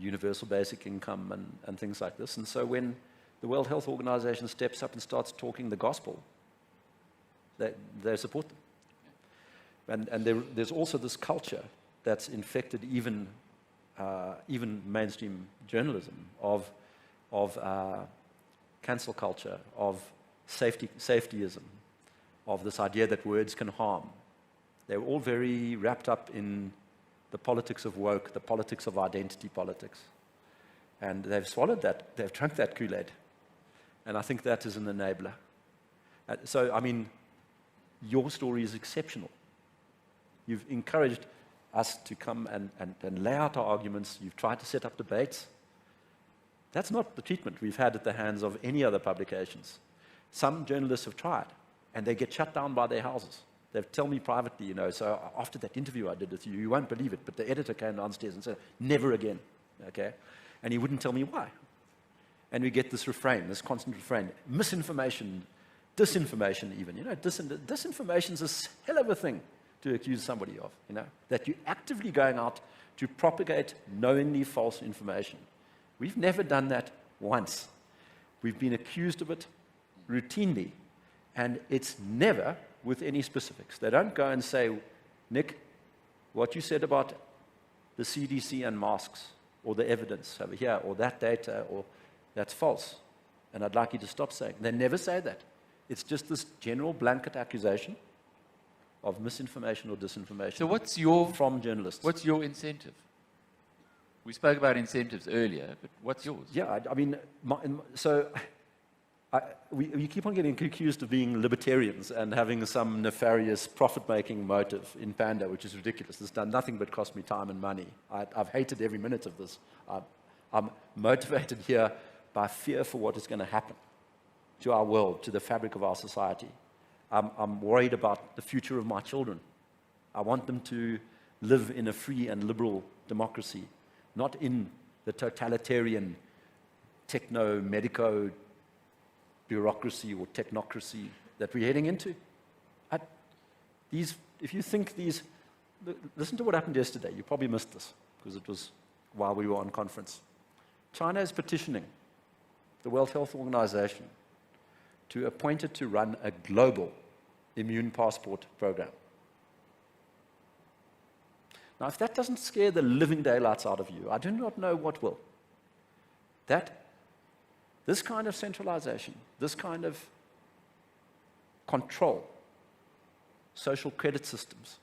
universal basic income and things like this. And so when the World Health Organization steps up and starts talking the gospel, they support them. And there's also this culture that's infected even mainstream journalism of cancel culture, of safetyism, of this idea that words can harm. They're all very wrapped up in the politics of woke, the politics of identity politics. And they've swallowed that, they've drunk that Kool-Aid. And I think that is an enabler. So, I mean, your story is exceptional. You've encouraged us to come and lay out our arguments. You've tried to set up debates. That's not the treatment we've had at the hands of any other publications. Some journalists have tried, and they get shut down by their houses. They tell me privately, you know, so after that interview I did with you, you won't believe it, but the editor came downstairs and said, never again, okay? And he wouldn't tell me why. And we get this refrain, this constant refrain, misinformation, disinformation even, you know, disinformation is a hell of a thing to accuse somebody of, you know, that you're actively going out to propagate knowingly false information. We've never done that once. We've been accused of it routinely, and it's never with any specifics. They don't go and say, Nick, what you said about the CDC and masks, or the evidence over here, or that data, or that's false, and I'd like you to stop saying. They never say that. It's just this general blanket accusation of misinformation or disinformation. So what's your from journalists? What's your incentive? We spoke about incentives earlier, but what's yours? Yeah, I mean, we keep on getting accused of being libertarians and having some nefarious profit-making motive in Panda, which is ridiculous. It's done nothing but cost me time and money. I've hated every minute of this. I'm motivated here by fear for what is going to happen to our world, to the fabric of our society. I'm worried about the future of my children. I want them to live in a free and liberal democracy, not in the totalitarian techno-medico bureaucracy or technocracy that we're heading into. If you think listen to what happened yesterday. You probably missed this because it was while we were on conference. China is petitioning the World Health Organization to appoint it to run a global immune passport program. Now, if that doesn't scare the living daylights out of you, I do not know what will. This kind of centralization, this kind of control, social credit systems,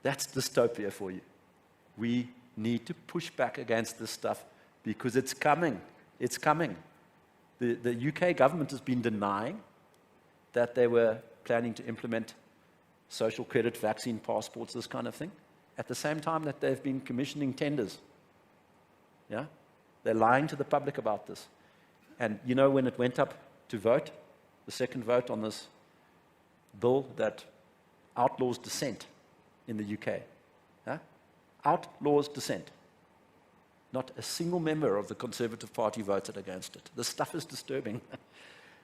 that's dystopia for you. We need to push back against this stuff because it's coming. It's coming. The UK government has been denying that they were planning to implement social credit, vaccine passports, this kind of thing. at the same time that they've been commissioning tenders. Yeah? They're lying to the public about this. And you know, when it went up to vote, the second vote on this bill that outlaws dissent in the UK, yeah? Outlaws dissent. Not a single member of the Conservative Party voted against it. This stuff is disturbing.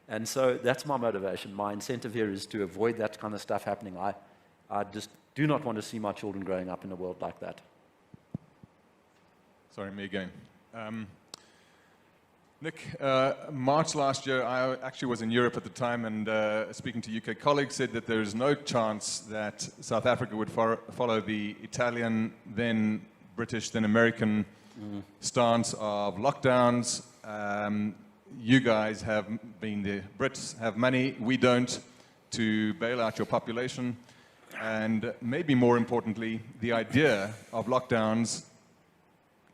And so that's my motivation. My incentive here is to avoid that kind of stuff happening. I just do not want to see my children growing up in a world like that. Sorry, me again. Nick, March last year, I actually was in Europe at the time, and speaking to UK colleagues, said that there is no chance that South Africa would follow the Italian, then British, then American stance of lockdowns. You guys have been the Brits have money, we don't, to bail out your population. And maybe more importantly, the idea of lockdowns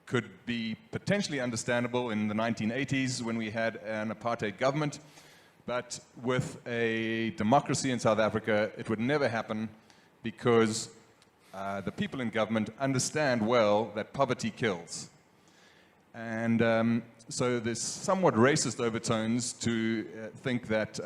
could be potentially understandable in the 1980s when we had an apartheid government, but with a democracy in South Africa, it would never happen because the people in government understand well that poverty kills. And so there's somewhat racist overtones to think that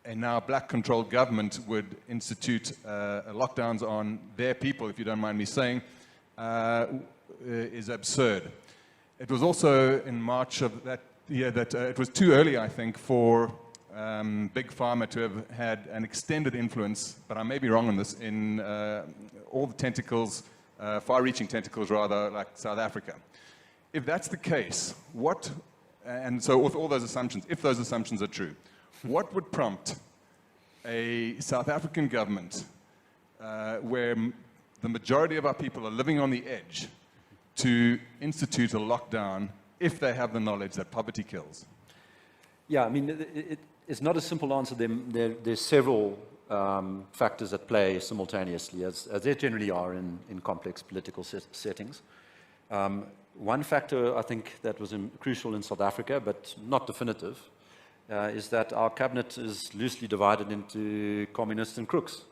a now black-controlled government would institute lockdowns on their people, if you don't mind me saying, is absurd. It was also in March of that year that it was too early, I think, for Big Pharma to have had an extended influence, but I may be wrong on this, in all the tentacles, far-reaching tentacles rather, like South Africa. If that's the case, and so with all those assumptions, if those assumptions are true, what would prompt a South African government where the majority of our people are living on the edge to institute a lockdown if they have the knowledge that poverty kills? Yeah, I mean, it's not a simple answer. There's several factors at play simultaneously, as there generally are in complex political settings. One factor, I think, that was crucial in South Africa, but not definitive, is that our cabinet is loosely divided into communists and crooks.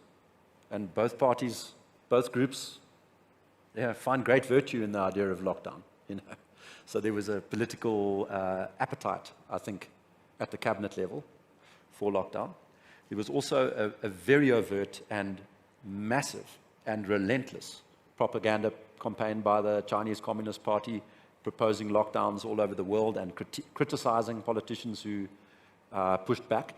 And both parties, both groups, find great virtue in the idea of lockdown. You know? So there was a political appetite, I think, at the cabinet level for lockdown. There was also a very overt and massive and relentless propaganda campaign by the Chinese Communist Party proposing lockdowns all over the world and criticizing politicians who pushed back,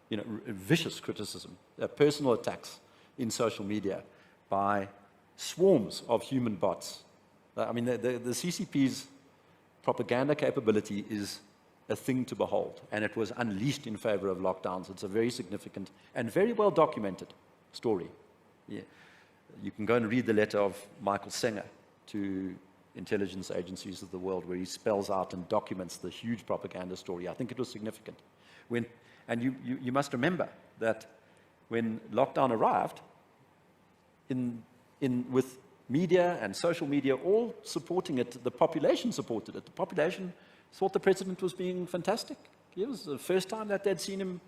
you know, vicious criticism, personal attacks in social media by swarms of human bots. I mean, the CCP's propaganda capability is a thing to behold, and it was unleashed in favor of lockdowns. It's a very significant and very well documented story. Yeah. You can go and read the letter of Michael Senger to intelligence agencies of the world where he spells out and documents the huge propaganda story. I think it was significant. And you must remember that when lockdown arrived, with media and social media all supporting it, the population supported it. The population thought the president was being fantastic. It was the first time that they'd seen him.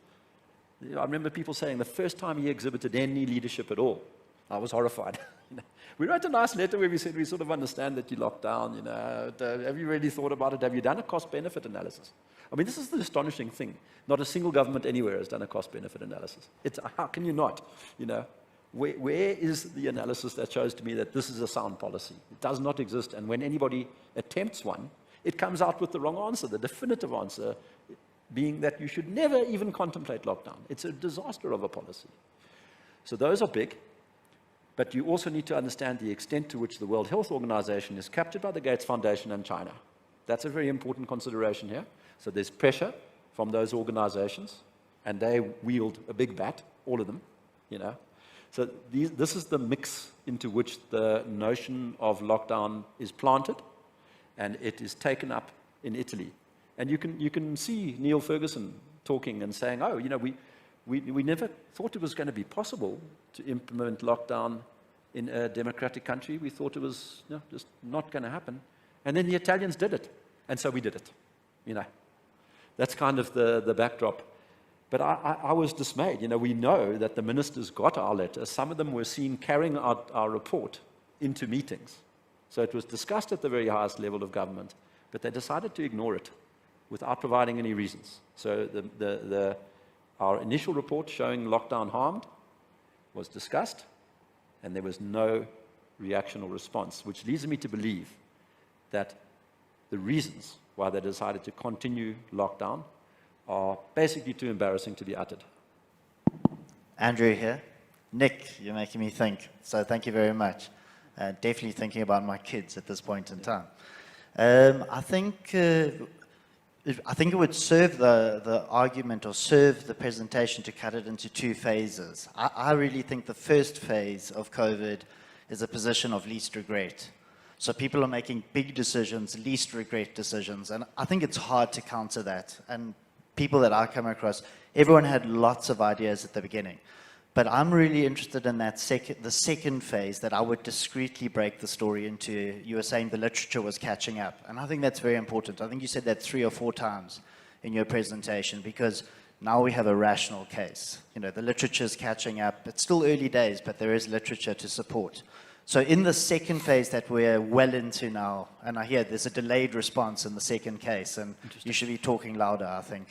I remember people saying the first time he exhibited any leadership at all. I was horrified. You know, we wrote a nice letter where we said we sort of understand that you locked down. You know, have you really thought about it? Have you done a cost-benefit analysis? I mean, this is the astonishing thing. Not a single government anywhere has done a cost-benefit analysis. How can you not? You know, where is the analysis that shows to me that this is a sound policy? It does not exist. And when anybody attempts one, it comes out with the wrong answer, the definitive answer being that you should never even contemplate lockdown. It's a disaster of a policy. So those are big. But you also need to understand the extent to which the World Health Organization is captured by the Gates Foundation and China. That's a very important consideration here. So there's pressure from those organizations, and they wield a big bat, all of them, you know. So this is the mix into which the notion of lockdown is planted, and it is taken up in Italy. And you can see Neil Ferguson talking and saying, oh, you know, we never thought it was going to be possible to implement lockdown in a democratic country. We thought it was just not going to happen. And then the Italians did it, and so we did it. You know, that's kind of the backdrop. But I was dismayed. We know that the ministers got our letter. Some of them were seen carrying out our report into meetings. So it was discussed at the very highest level of government, but they decided to ignore it without providing any reasons. So our initial report showing lockdown harmed was discussed, and there was no reaction or response, which leads me to believe that the reasons why they decided to continue lockdown are basically too embarrassing to be uttered. Andrew here. Nick, you're making me think, so thank you very much. Definitely thinking about my kids at this point in time. I think it would serve the argument or serve the presentation to cut it into two phases. I really think the first phase of COVID is a position of least regret. So people are making big decisions, least regret decisions, and I think it's hard to counter that. And people that I come across, everyone had lots of ideas at the beginning. But I'm really interested in that the second phase that I would discreetly break the story into. You were saying the literature was catching up, and I think that's very important. I think you said that 3 or 4 times in your presentation, because now we have a rational case. The literature's catching up. It's still early days, but there is literature to support. So in the second phase that we're well into now, and I hear there's a delayed response in the second case, and you should be talking louder, I think.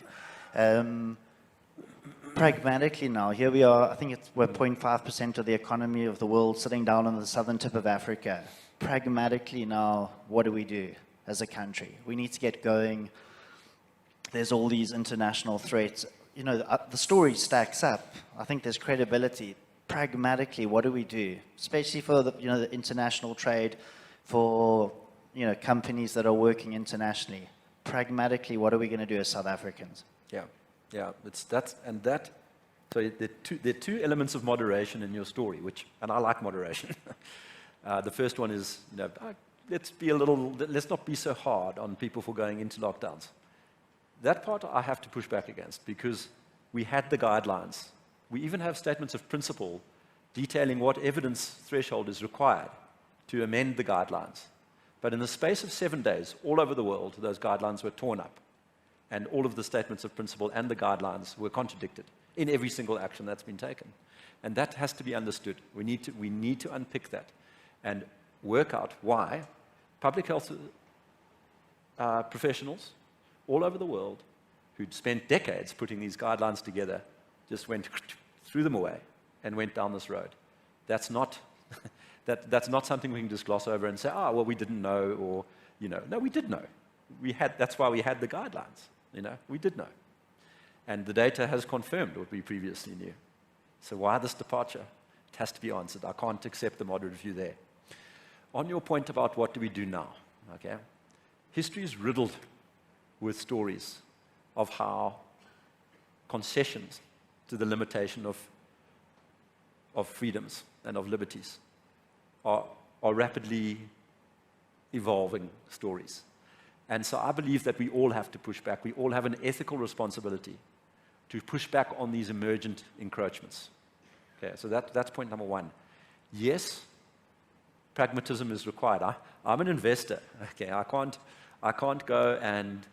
Pragmatically now, here we are, I think we're 0.5% of the economy of the world sitting down on the southern tip of Africa. Pragmatically now, what do we do as a country? We need to get going. There's all these international threats. The story stacks up. I think there's credibility. Pragmatically, what do we do? Especially for the international trade, for companies that are working internationally. Pragmatically, what are we going to do as South Africans? Yeah, so there are two elements of moderation in your story, and I like moderation. The first one is, let's not be so hard on people for going into lockdowns. That part I have to push back against, because we had the guidelines. We even have statements of principle detailing what evidence threshold is required to amend the guidelines. But in the space of 7 days, all over the world, those guidelines were torn up. And all of the statements of principle and the guidelines were contradicted in every single action that's been taken. And that has to be understood. We need to unpick that and work out why public health professionals all over the world who'd spent decades putting these guidelines together just went, threw them away and went down this road. That's not, that's not something we can just gloss over and say, well, we didn't know, or, no, we did know. That's why we had the guidelines. We did know. And the data has confirmed what we previously knew. So why this departure? It has to be answered. I can't accept the moderate view there. On your point about what do we do now, okay? History is riddled with stories of how concessions to the limitation of freedoms and of liberties are rapidly evolving stories. And so I believe that we all have to push back. We all have an ethical responsibility to push back on these emergent encroachments. Okay, so that's point number one. Yes, pragmatism is required. I'm an investor. Okay, I can't go and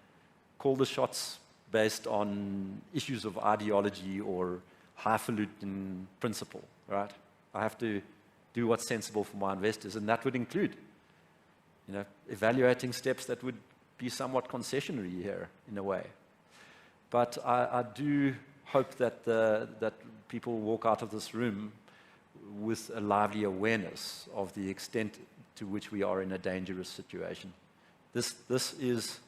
call the shots based on issues of ideology or highfalutin principle, right? I have to do what's sensible for my investors, and that would include, evaluating steps that would be somewhat concessionary here in a way. But I do hope that that people walk out of this room with a lively awareness of the extent to which we are in a dangerous situation. This is,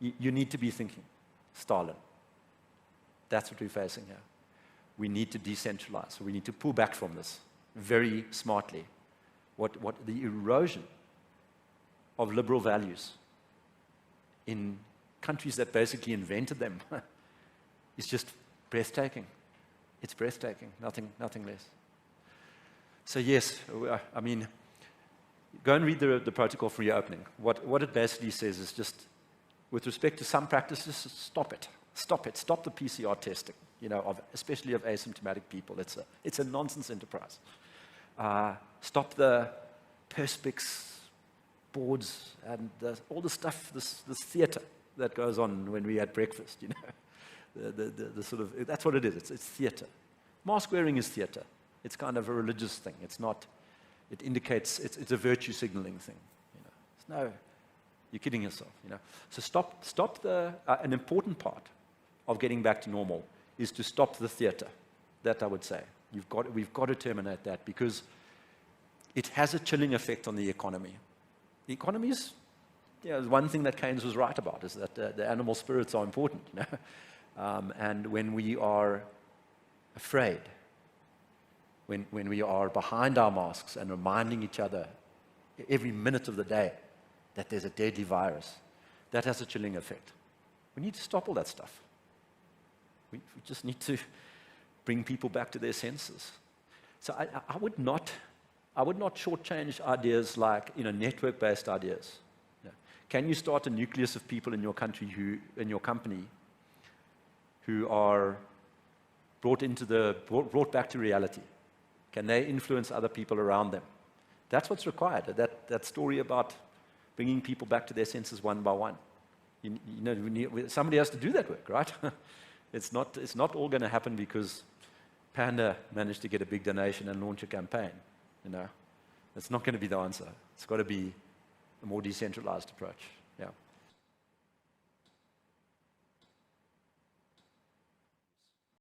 you need to be thinking Stalin. That's what we're facing here. We need to decentralize. We need to pull back from this very smartly. What the erosion of liberal values in countries that basically invented them is just breathtaking. It's breathtaking, nothing less. So yes, I mean, go and read the protocol for reopening. What it basically says is just, with respect to some practices, stop it. Stop the PCR testing, especially of asymptomatic people. It's a nonsense enterprise. Stop the Perspex boards and all the stuff, this theater that goes on when we had breakfast, the sort of, that's what it is. It's theater. Mask wearing is theater. It's kind of a religious thing. It's not, it indicates, it's a virtue signaling thing. You know. It's no, you're kidding yourself. You know. So stop the, an important part of getting back to normal is to stop the theater. That I would say. We've got to terminate that because it has a chilling effect on the economy. The economy is, one thing that Keynes was right about is that the animal spirits are important. You know? And when we are afraid, when we are behind our masks and reminding each other every minute of the day that there's a deadly virus, that has a chilling effect. We need to stop all that stuff. We just need to bring people back to their senses. So I would not shortchange ideas like network-based ideas. You know, can you start a nucleus of people in your country in your company who are brought back to reality? Can they influence other people around them? That's what's required. That story about bringing people back to their senses one by one. Somebody has to do that work, right? It's not all going to happen because Panda managed to get a big donation and launch a campaign. That's not going to be the answer. It's got to be a more decentralized approach. Yeah.